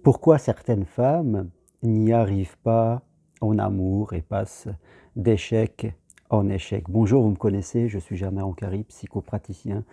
Pourquoi certaines femmes n'y arrivent pas en amour et passent d'échec en échec? Bonjour, vous me connaissez, je suis Germain Oncari, psychopraticien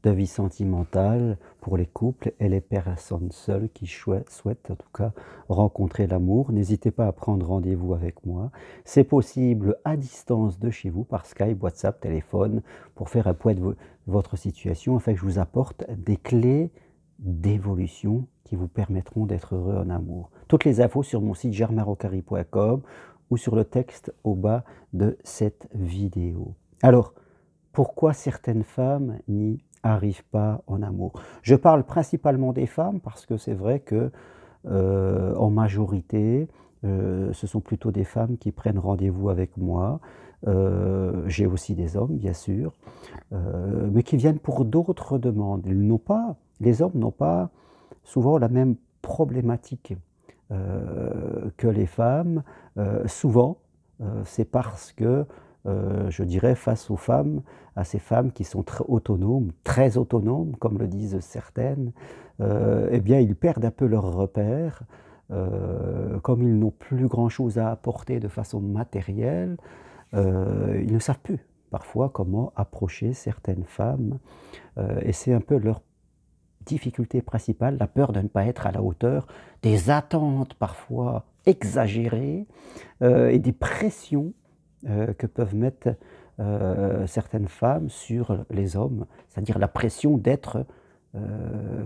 de vie sentimentale pour les couples et les personnes seules qui souhaitent en tout cas rencontrer l'amour. N'hésitez pas à prendre rendez-vous avec moi. C'est possible à distance de chez vous par Skype, WhatsApp, téléphone pour faire un point de votre situation afin que je vous apporte des clés d'évolution qui vous permettront d'être heureux en amour. Toutes les infos sur mon site germainrocari.com ou sur le texte au bas de cette vidéo. Alors, pourquoi certaines femmes n'y arrivent pas en amour? Je parle principalement des femmes parce que c'est vrai que en majorité, ce sont plutôt des femmes qui prennent rendez-vous avec moi. J'ai aussi des hommes, bien sûr, mais qui viennent pour d'autres demandes. Les hommes n'ont pas souvent la même problématique que les femmes. Souvent, c'est parce que, je dirais, face aux femmes, à ces femmes qui sont très autonomes, comme le disent certaines, eh bien, ils perdent un peu leurs repères. Comme ils n'ont plus grand-chose à apporter de façon matérielle, ils ne savent plus parfois comment approcher certaines femmes, et c'est un peu leur difficulté principale, la peur de ne pas être à la hauteur des attentes parfois exagérées, et des pressions que peuvent mettre certaines femmes sur les hommes, c'est-à-dire la pression d'être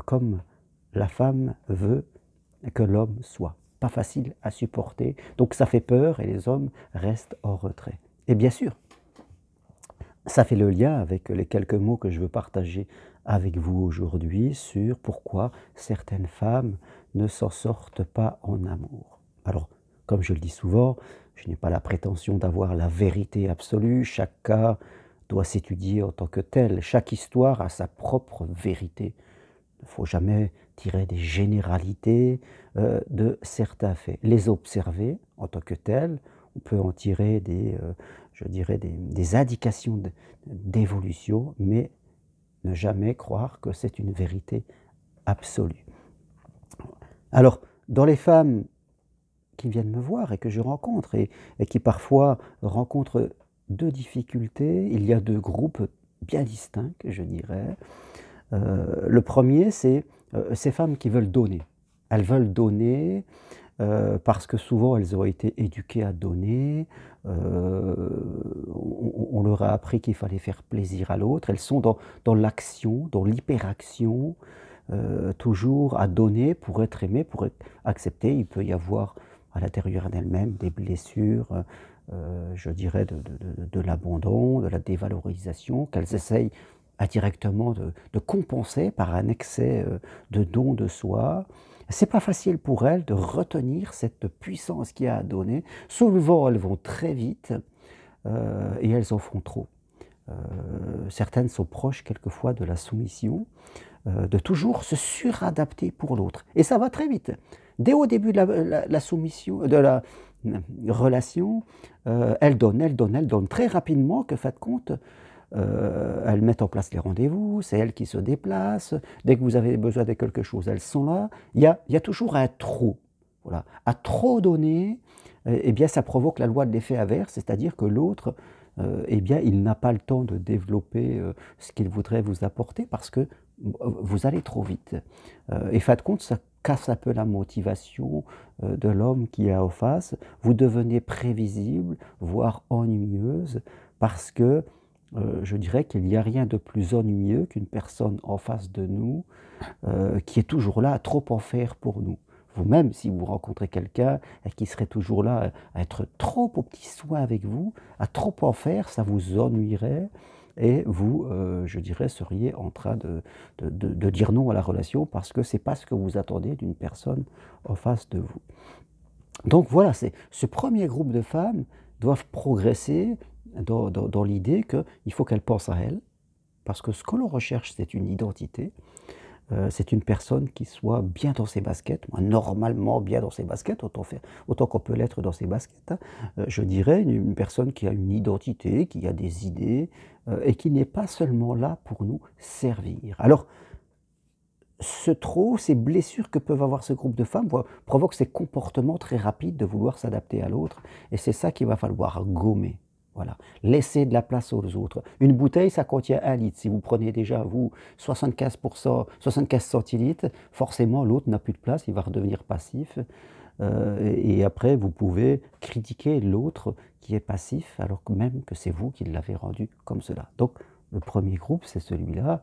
comme la femme veut que l'homme soit. Pas facile à supporter, donc ça fait peur et les hommes restent en retrait. Et bien sûr, ça fait le lien avec les quelques mots que je veux partager avec vous aujourd'hui sur pourquoi certaines femmes ne s'en sortent pas en amour. Alors, comme je le dis souvent, je n'ai pas la prétention d'avoir la vérité absolue, chaque cas doit s'étudier en tant que tel, chaque histoire a sa propre vérité. Il ne faut jamais tirer des généralités de certains faits. Les observer en tant que tels, on peut en tirer je dirais des indications d'évolution, mais ne jamais croire que c'est une vérité absolue. Alors, dans les femmes qui viennent me voir et que je rencontre et qui parfois rencontrent deux difficultés, il y a deux groupes bien distincts, je dirais. Le premier, c'est ces femmes qui veulent donner. Elles veulent donner parce que souvent elles ont été éduquées à donner, on leur a appris qu'il fallait faire plaisir à l'autre, elles sont dans l'action, dans l'hyperaction, toujours à donner pour être aimées, pour être acceptées. Il peut y avoir à l'intérieur d'elles-mêmes des blessures, je dirais de l'abandon, de la dévalorisation, qu'elles essayent indirectement de compenser par un excès de don de soi. C'est pas facile pour elles de retenir cette puissance qu'il y a à donner. Souvent, elles vont très vite et elles en font trop. Certaines sont proches quelquefois de la soumission, de toujours se suradapter pour l'autre. Et ça va très vite. Dès au début de la soumission, de la relation, elles donnent très rapidement que, fin de compte, elles mettent en place les rendez-vous, c'est elles qui se déplacent. Dès que vous avez besoin de quelque chose, elles sont là. Il y a toujours un trop. Voilà. À trop donner, eh bien, ça provoque la loi de l'effet inverse, c'est-à-dire que l'autre, eh bien, il n'a pas le temps de développer ce qu'il voudrait vous apporter parce que vous allez trop vite. Et fin de compte, ça casse un peu la motivation de l'homme qui est en face. Vous devenez prévisible, voire ennuyeuse, parce que je dirais qu'il n'y a rien de plus ennuyeux qu'une personne en face de nous qui est toujours là à trop en faire pour nous. Vous-même, si vous rencontrez quelqu'un qui serait toujours là à être trop au petit soin avec vous, à trop en faire, ça vous ennuierait et vous, je dirais, seriez en train de dire non à la relation parce que ce n'est pas ce que vous attendez d'une personne en face de vous. Donc voilà, ce premier groupe de femmes doivent progresser dans l'idée qu'il faut qu'elles pensent à elles, parce que ce que l'on recherche, c'est une identité, c'est une personne qui soit bien dans ses baskets, normalement bien dans ses baskets, autant qu'on peut l'être dans ses baskets, hein. Je dirais une personne qui a une identité, qui a des idées, et qui n'est pas seulement là pour nous servir. Alors, ce trop, ces blessures que peuvent avoir ce groupe de femmes provoquent ces comportements très rapides de vouloir s'adapter à l'autre. Et c'est ça qu'il va falloir gommer. Voilà. Laisser de la place aux autres. Une bouteille, ça contient 1 litre. Si vous prenez déjà, vous, 75%, 75 centilitres, forcément, l'autre n'a plus de place, il va redevenir passif. Et après, vous pouvez critiquer l'autre qui est passif, alors que même que c'est vous qui l'avez rendu comme cela. Donc, le premier groupe, c'est celui-là.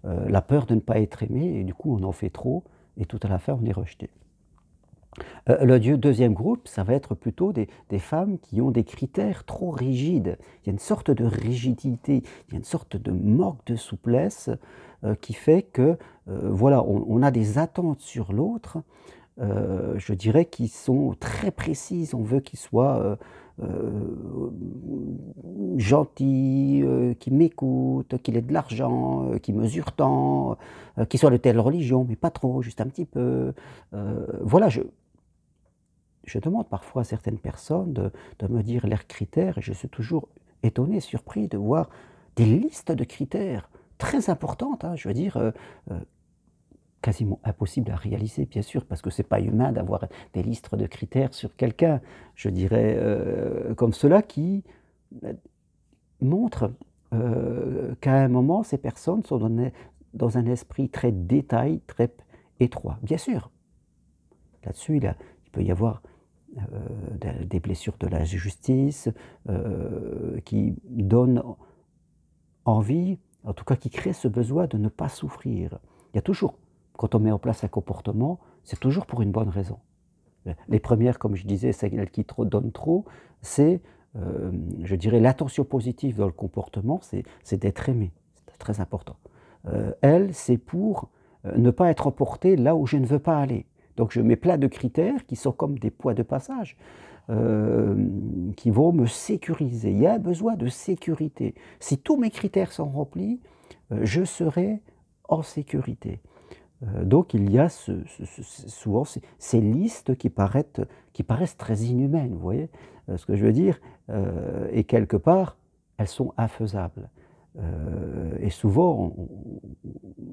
La peur de ne pas être aimé, et du coup, on en fait trop, et tout à la fin, on est rejeté. Le deuxième groupe, ça va être plutôt des femmes qui ont des critères trop rigides. Il y a une sorte de rigidité, il y a une sorte de manque de souplesse qui fait que, voilà, on a des attentes sur l'autre, je dirais, qui sont très précises. On veut qu'il soit gentil, qu'il m'écoute, qu'il ait de l'argent, qu'il mesure tant, qu'il soit de telle religion, mais pas trop, juste un petit peu. Voilà, je demande parfois à certaines personnes de me dire leurs critères et je suis toujours étonné, surpris de voir des listes de critères très importantes, hein, je veux dire, quasiment impossible à réaliser, bien sûr, parce que c'est pas humain d'avoir des listes de critères sur quelqu'un, je dirais, comme cela qui montrent qu'à un moment, ces personnes sont dans un esprit très détail, très étroit. Bien sûr, là-dessus, il peut y avoir des blessures de la justice qui donnent envie, en tout cas qui créent ce besoin de ne pas souffrir. Il y a toujours, quand on met en place un comportement, c'est toujours pour une bonne raison. Les premières, comme je disais, celles qui donnent trop, c'est, je dirais, l'attention positive dans le comportement, c'est d'être aimé, c'est très important. Elle, c'est pour ne pas être emporté là où je ne veux pas aller. Donc je mets plein de critères qui sont comme des poids de passage, qui vont me sécuriser. Il y a un besoin de sécurité. Si tous mes critères sont remplis, je serai en sécurité. Donc il y a souvent ces listes qui paraissent très inhumaines, vous voyez ce que je veux dire, et quelque part, elles sont infaisables. Et souvent,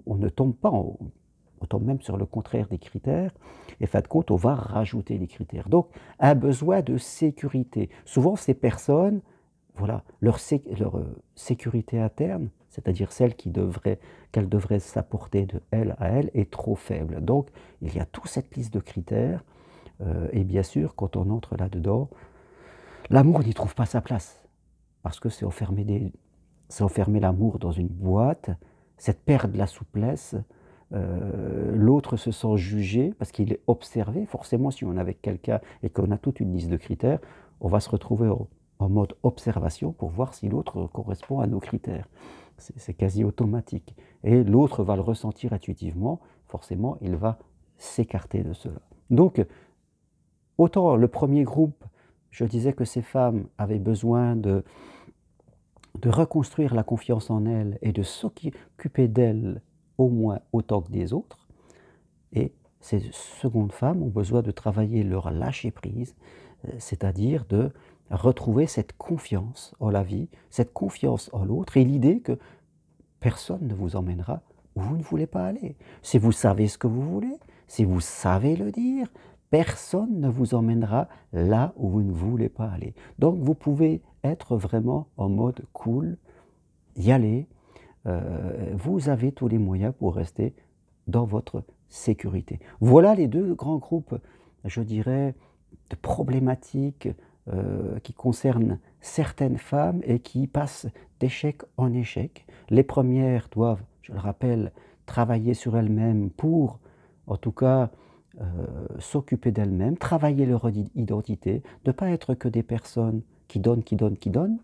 on ne tombe pas, on tombe même sur le contraire des critères, et fin de compte, on va rajouter des critères. Donc, un besoin de sécurité. Souvent, ces personnes, voilà, leur sécurité interne, c'est-à-dire celle qu'elle devrait s'apporter de elle à elle, est trop faible. Donc, il y a toute cette liste de critères, et bien sûr, quand on entre là-dedans, l'amour n'y trouve pas sa place, parce que c'est enfermer l'amour dans une boîte, c'est perdre la souplesse. L'autre se sent jugé parce qu'il est observé. Forcément, si on est avec quelqu'un et qu'on a toute une liste de critères, on va se retrouver en mode observation pour voir si l'autre correspond à nos critères. C'est quasi automatique. Et l'autre va le ressentir intuitivement. Forcément, il va s'écarter de cela. Donc, autant le premier groupe, je disais que ces femmes avaient besoin de reconstruire la confiance en elles et de s'occuper d'elles au moins autant que des autres. Et ces secondes femmes ont besoin de travailler leur lâcher-prise, c'est-à-dire de retrouver cette confiance en la vie, cette confiance en l'autre et l'idée que personne ne vous emmènera où vous ne voulez pas aller. Si vous savez ce que vous voulez, si vous savez le dire, personne ne vous emmènera là où vous ne voulez pas aller. Donc vous pouvez être vraiment en mode cool, y aller. Vous avez tous les moyens pour rester dans votre sécurité. Voilà les deux grands groupes, je dirais, de problématiques qui concernent certaines femmes et qui passent d'échec en échec. Les premières doivent, je le rappelle, travailler sur elles-mêmes pour, en tout cas, s'occuper d'elles-mêmes, travailler leur identité, ne pas être que des personnes qui donnent,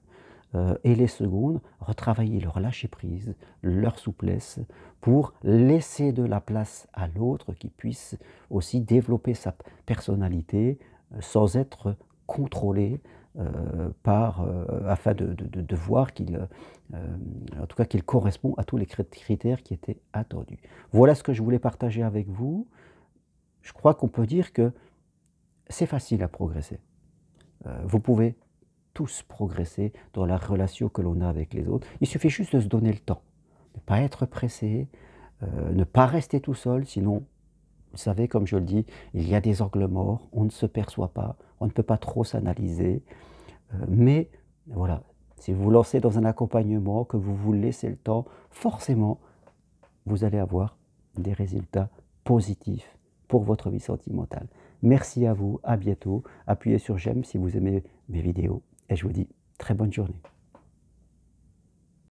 et les secondes, retravailler leur lâcher-prise, leur souplesse, pour laisser de la place à l'autre qui puisse aussi développer sa personnalité sans être contrôlé afin de voir en tout cas qu'il correspond à tous les critères qui étaient attendus. Voilà ce que je voulais partager avec vous. Je crois qu'on peut dire que c'est facile à progresser. Vous pouvez tous progresser dans la relation que l'on a avec les autres. Il suffit juste de se donner le temps, ne pas être pressé, ne pas rester tout seul, sinon, vous savez, comme je le dis, il y a des angles morts, on ne se perçoit pas, on ne peut pas trop s'analyser. Mais voilà, si vous vous lancez dans un accompagnement, que vous vous laissez le temps, forcément, vous allez avoir des résultats positifs pour votre vie sentimentale. Merci à vous, à bientôt. Appuyez sur j'aime si vous aimez mes vidéos et je vous dis très bonne journée.